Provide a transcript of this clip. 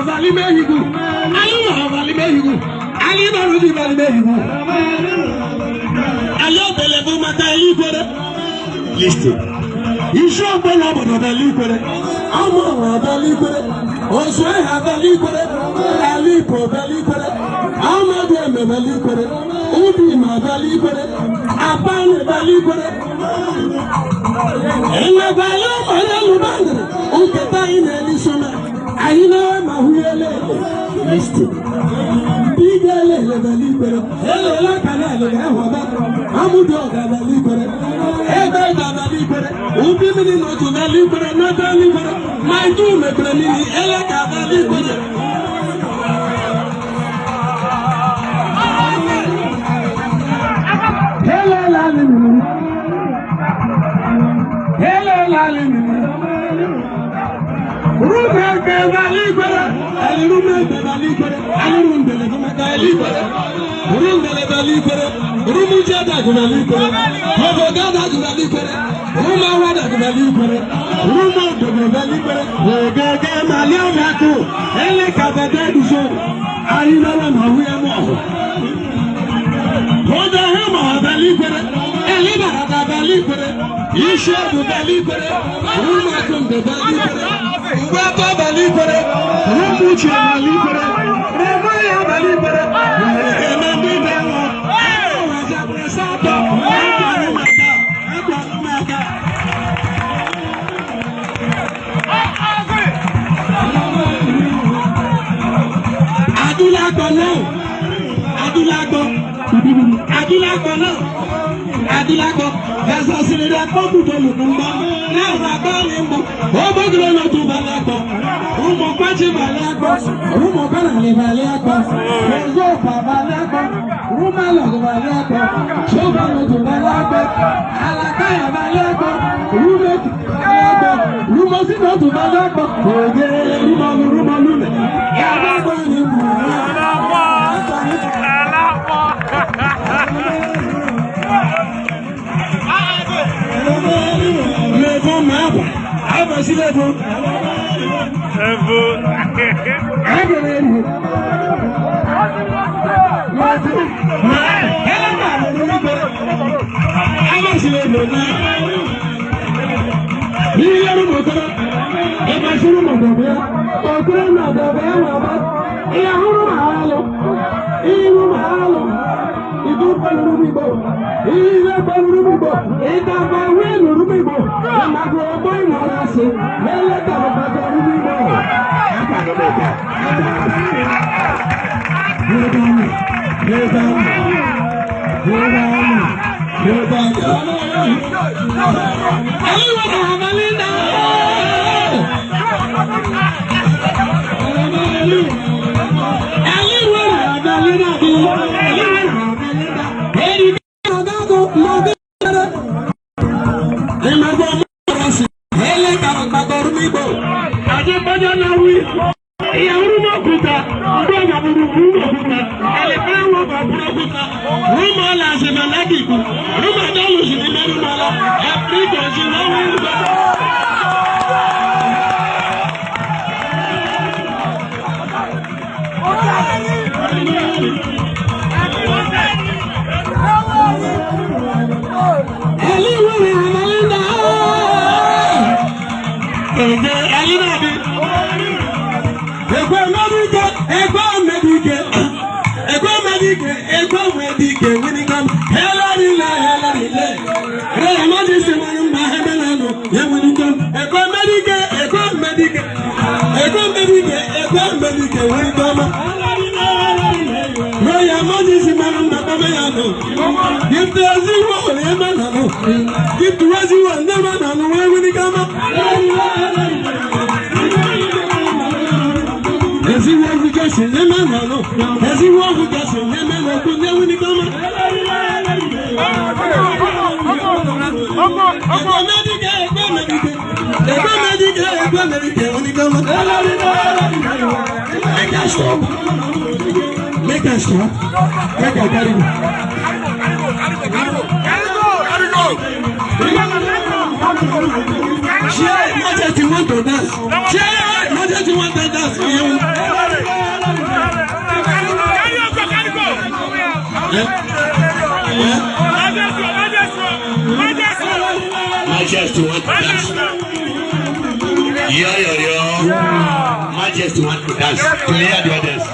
Valimehigu. Ayo Valimehigu. Ali Baruji Valimehigu. Ayo Belevu Matayi Kwere. Listen. Iṣu ọgbọ́n ọ̀bọ̀dọ̀ bẹ̀lí Kwere. Ọmọ ọ̀rọ̀ bẹ̀lí Kwere. Oṣù ẹ̀hà bẹ̀lí Kwere. Alipo bẹ̀lí Kwere. Amadu Eme bẹ̀lí Kwere. Ubi ma bẹ̀lí Kwere. Abani bẹ̀lí Kwere. Ẹ̀lẹ́gbà yóò mọ̀lẹ́ lùbáńdìrì. Nkẹta yìí nà ẹni sọ́nà. Àyínnáwó ma huyẹ́lẹ́. Listen. Bígẹ́lẹ́ bẹ̀lí Kwere. Ẹlẹ́lá kanáà lè ẹ̀wọ̀ bá. Amudu ọ̀gá bẹ̀lí Kwere. Ẹgbẹ́ ìgbà bẹ̀lí Kwere. Ubi mini n'otu bẹ̀lí Kwere. N'a bẹ̀lí Kwere. Máa ń tún mẹ̀kúrẹ́ nínú ẹlẹ́ka bẹ̀lí Kwere. Adulago, ẹ̀sọ́ sílẹ̀ kọ́kù tó lù kún bá. Náà bá bá ní mbọ̀, ó bókìlọ̀ lọ tó balẹ̀ àgbọ̀. Rúmọ̀ pàṣẹ balẹ̀ àgbọ̀, rúmọ̀ bẹ̀rẹ̀ lè balẹ̀ àgbọ̀. Rúmọ̀ fà balẹ̀ àgbọ̀, rúmọ̀ lọ́gọ̀ balẹ̀ àgbọ̀. Ṣọ́bà lọ tó balẹ̀ àgbọ̀, àlàkáyà balẹ̀ àgbọ̀. Rúmọ̀ tó balẹ̀ àgbọ̀, rúmọ̀ sí lọ tó balẹ̀ àgbọ̀. Ògè rúmọ̀ lulẹ̀, yàrá gbọ́ ní mbọ̀. Make us stop. Make us carry go. Share, not just you want to dance. Share, not just you want to dance. Majesty want to dance. Majesty want to dance. Clear the others.